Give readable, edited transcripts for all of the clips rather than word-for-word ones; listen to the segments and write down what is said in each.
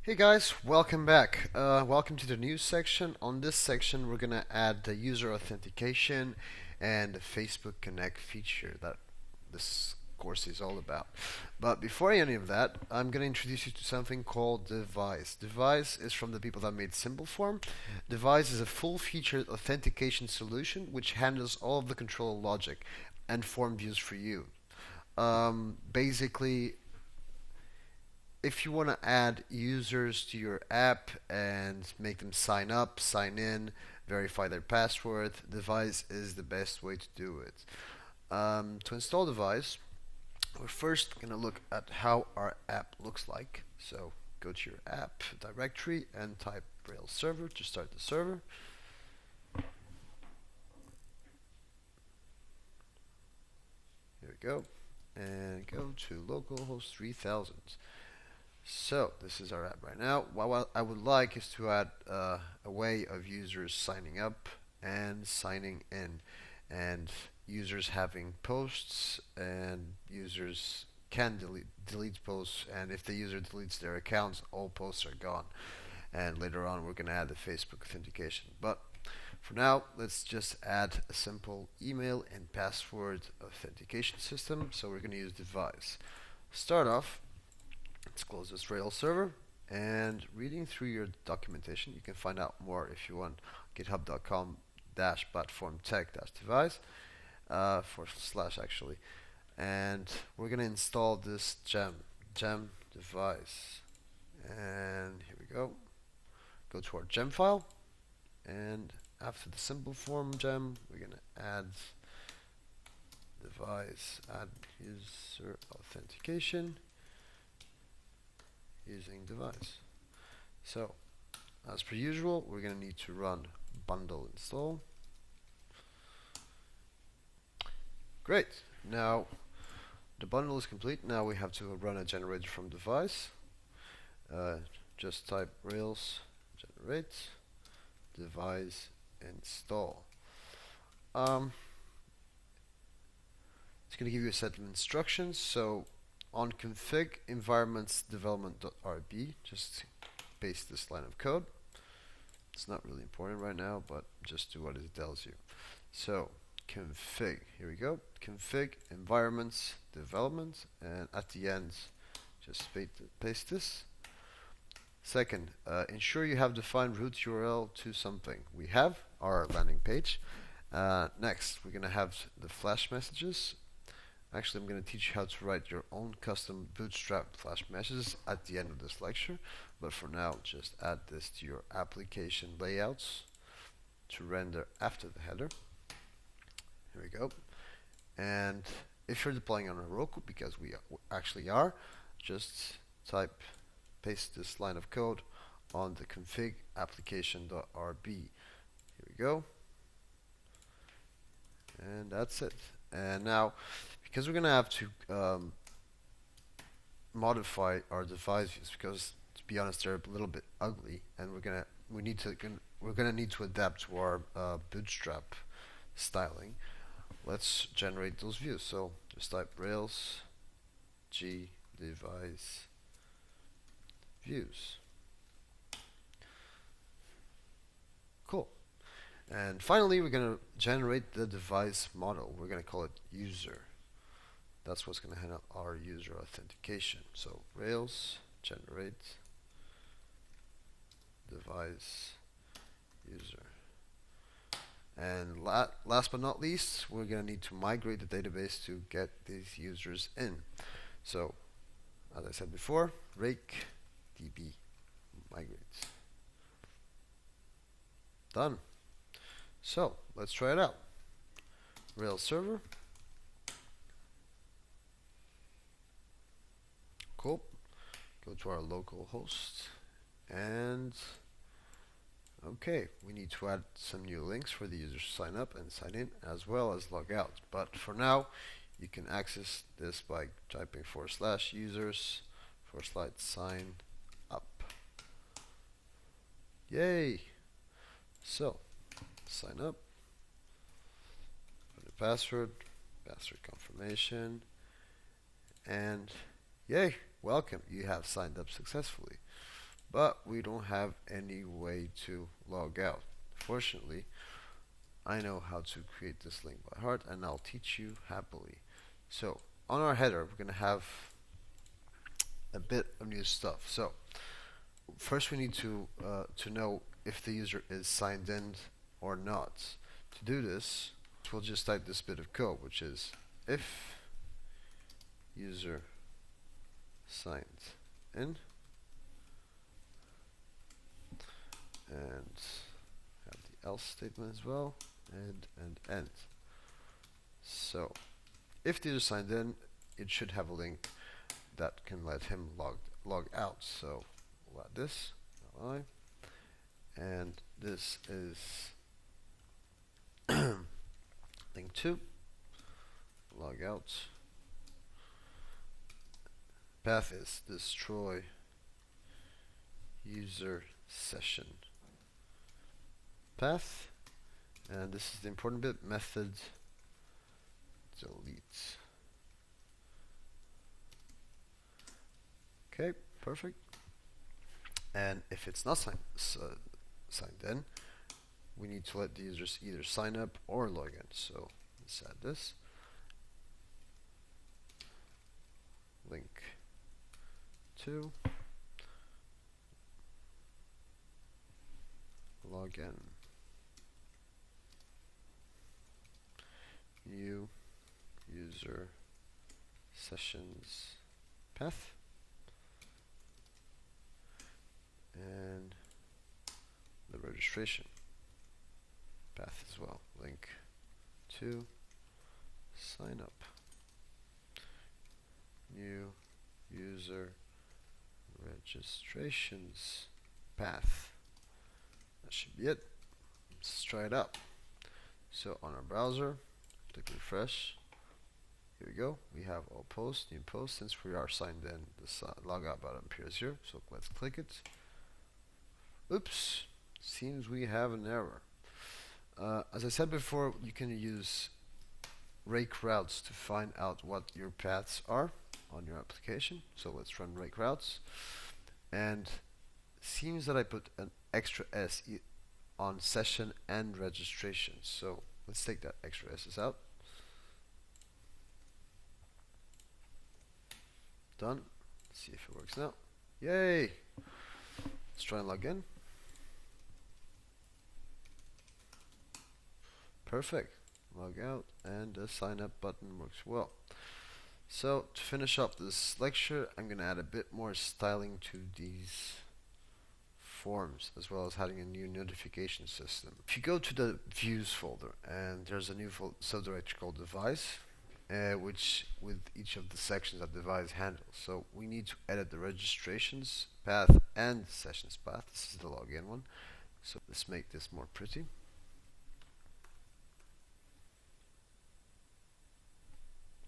Hey guys, welcome back. Welcome to the news section. On this section, we're gonna add the user authentication and the Facebook Connect feature that this course is all about. But before any of that, I'm gonna introduce you to something called Device. Device is from the people that made Simple Form. Device is a full-featured authentication solution which handles all of the control logic and form views for you. Basically, if you want to add users to your app and make them sign up, sign in, verify their password, Device is the best way to do it. To install Device, we're first going to look at how our app looks like. So go to your app directory and type Rails server to start the server. Here we go. And go to localhost 3000. So this is our app right now. What I would like is to add a way of users signing up and signing in, and users having posts, and users can delete posts, and if the user deletes their accounts, all posts are gone. And later on, we're going to add the Facebook authentication. But for now, let's just add a simple email and password authentication system. So we're going to use Device. Start off. Let's close this Rails server, and reading through your documentation, you can find out more if you want. github.com/platform-tech-device / actually, and we're gonna install this gem device, and here we go. Go to our gem file, and after the simple form gem, we're gonna add device, add user authentication using Device. So, as per usual, we're going to need to run bundle install. Great. Now, the bundle is complete. Now we have to run a generator from Device. Just type Rails generate Device install. It's going to give you a set of instructions. So on config environments development.rb, just paste this line of code. It's not really important right now, but just do what it tells you. So config, here we go, config environments development, and at the end just paste this. Second, ensure you have defined root URL to something. We have our landing page. Next, we're going to have the flash messages. Actually, I'm going to teach you how to write your own custom Bootstrap flash messages at the end of this lecture. But for now, just add this to your application layouts to render after the header. Here we go. And if you're deploying on a Roku, because we actually are, just paste this line of code on the config application.rb. Here we go. And that's it. And now, because we're going to have to modify our device views, because to be honest, they're a little bit ugly, and we're gonna need to adapt to our Bootstrap styling. Let's generate those views. So just type Rails G device views. Cool. And finally, we're going to generate the device model. We're going to call it user. That's what's going to handle our user authentication. So Rails generate device user. And last but not least, we're going to need to migrate the database to get these users in. So, as I said before, rake db migrate. Done. So, let's try it out. Rails server. Cool. Go to our local host, and okay, we need to add some new links for the users to sign up and sign in, as well as log out. But for now, you can access this by typing /users /sign up. Yay! So, sign up, put a password confirmation, and yay, welcome, you have signed up successfully. but we don't have any way to log out. Fortunately, I know how to create this link by heart, and I'll teach you happily. So on our header, we're going to have a bit of new stuff. So first we need to know if the user is signed in or not. To do this, we'll just type this bit of code, which is if user signed in, and have the else statement as well, and. So if the user signed in, it should have a link that can let him log out. So we'll add this, and this is link 2, log out. Path is destroy user session path, and this is the important bit, method delete. Okay, perfect. And if it's not signed in, we need to let the users either sign up or log in. So let's add this. Link 2, log in, new user sessions path, and the registration path as well. Link 2, sign up, new user registrations path. That should be it. Let's try it out. So on our browser, click refresh. Here we go. We have all posts, new posts. Since we are signed in, this logout button appears here. So let's click it. Oops, seems we have an error. As I said before, you can use rake routes to find out what your paths are on your application. So let's run rake routes, and seems that I put an extra S on session and registration. So let's take that extra S's out. Done. Let's see if it works now. Yay! Let's try and log in. Perfect. Log out, and the sign up button works well. So to finish up this lecture, I'm going to add a bit more styling to these forms, as well as having a new notification system. If you go to the views folder, and there's a new subdirectory called device, which with each of the sections that device handles. So we need to edit the registrations path and sessions path. This is the login one. So let's make this more pretty.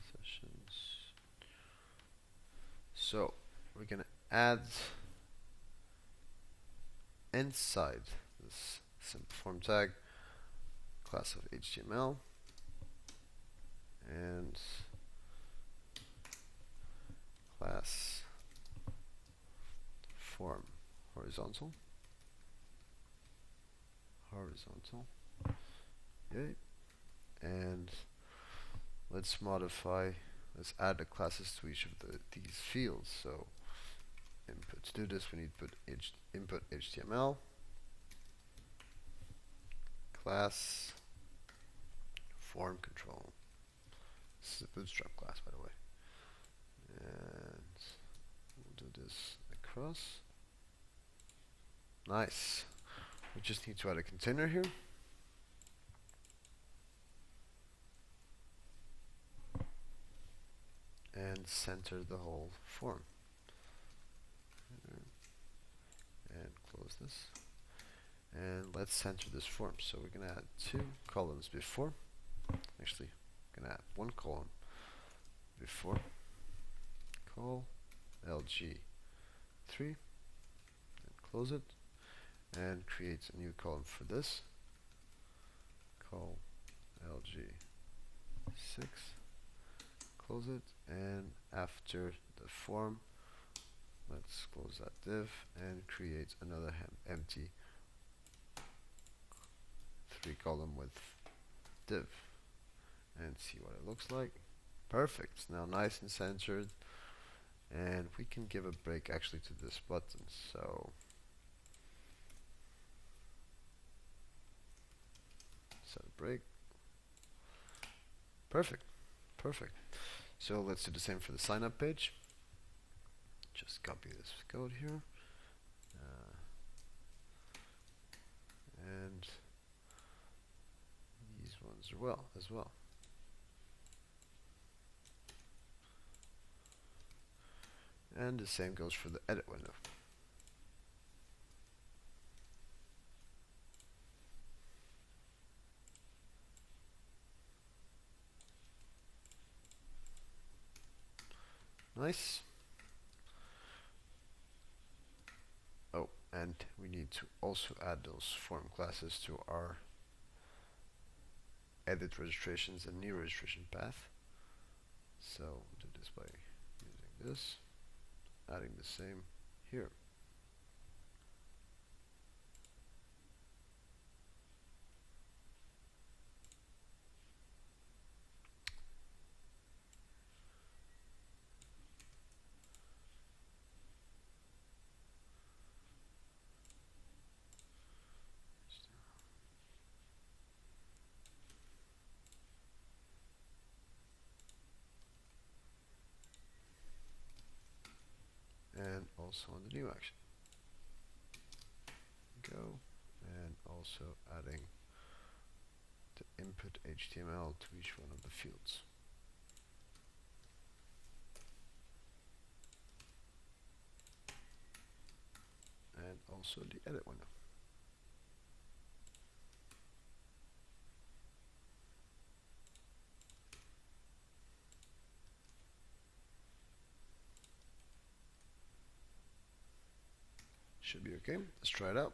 Sessions. So we're going to add inside this simple form tag class of HTML and class form horizontal. Yay. And let's add the classes to each of these fields. So input, to do this we need to put input HTML, class form control. This is a bootstrap class, by the way. And we'll do this across. Nice. We just need to add a container here. And center the whole form. And close this. And let's center this form. So we're going to add 2 columns before. Actually, I'm going to add 1 column before. Call LG3. And close it. And create a new column for this. Call LG6. Close it. And after the form, let's close that div and create another empty 3-column with div and see what it looks like. Perfect. It's now nice and centered, and we can give a break actually to this button. So set a break. Perfect. Perfect. So let's do the same for the sign up page. Just copy this code here. And these ones as well. And the same goes for the edit window. Nice. Oh, and we need to also add those form classes to our edit registrations and new registration path. So we'll do this by using this, adding the same here. And also on the new action. Go, and also adding the input HTML to each one of the fields. And also the edit window. Should be okay. Let's try it out.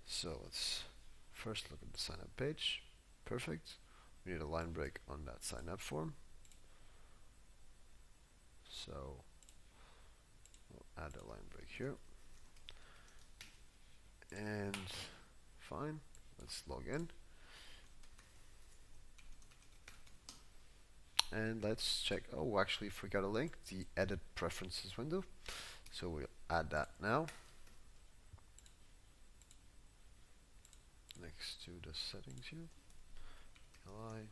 So let's first look at the sign up page. Perfect. We need a line break on that sign up form. So we'll add a line break here. And fine. Let's log in. And let's check. Oh, actually forgot a link, the edit preferences window. So we'll add that now. Next to the settings here. LI.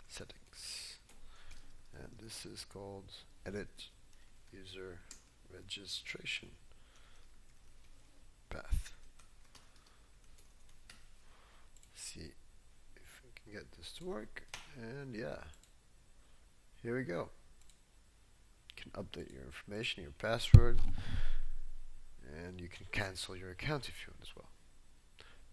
Settings. And this is called edit user registration path. See if we can get this to work. And yeah, here we go. You can update your information, your password, and you can cancel your account if you want as well.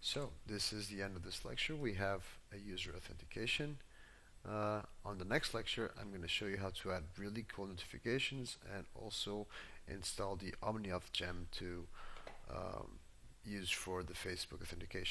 So this is the end of this lecture. We have a user authentication. On the next lecture, I'm going to show you how to add really cool notifications and also install the OmniAuth gem to use for the Facebook authentication.